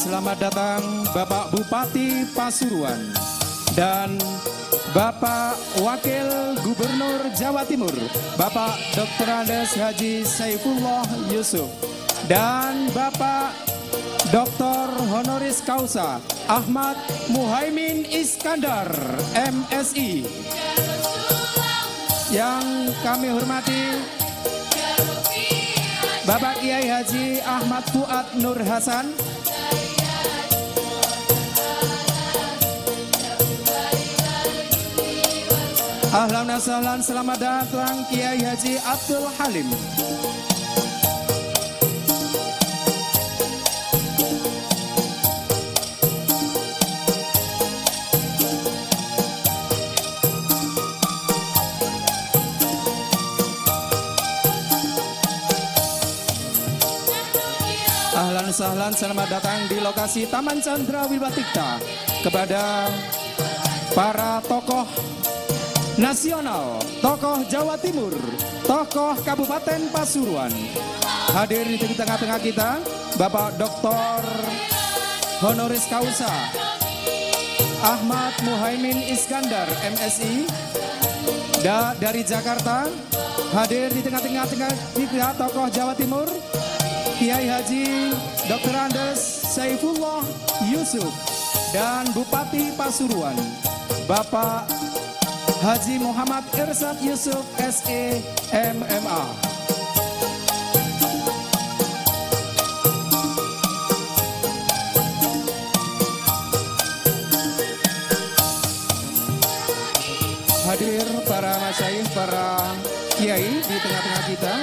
selamat datang Bapak Bupati Pasuruan dan Bapak Wakil Gubernur Jawa Timur, Bapak Dr. Andes Haji Saifullah Yusuf, dan Bapak Dr. Honoris Causa Ahmad Muhaimin Iskandar, MSI. Yang kami hormati Bapak Kiai Haji Ahmad Fuad Nur Hasan, ahlan wa sahlan, selamat datang Kiai Haji Abdul Halim. Ahlan sahlan, selamat datang di lokasi Taman Chandra Wibatikta kepada para tokoh nasional, tokoh Jawa Timur, tokoh Kabupaten Pasuruan. Hadir di tengah-tengah kita Bapak Dr. Honoris Causa Ahmad Muhaimin Iskandar, MSI dari Jakarta. Hadir di tengah-tengah kita tokoh Jawa Timur, Kiai Haji Dr. Andes Saifullah Yusuf, dan Bupati Pasuruan Bapak Haji Muhammad Irsad Yusuf SE MMA. Hadir para masyayikh, para kiai di tengah-tengah kita.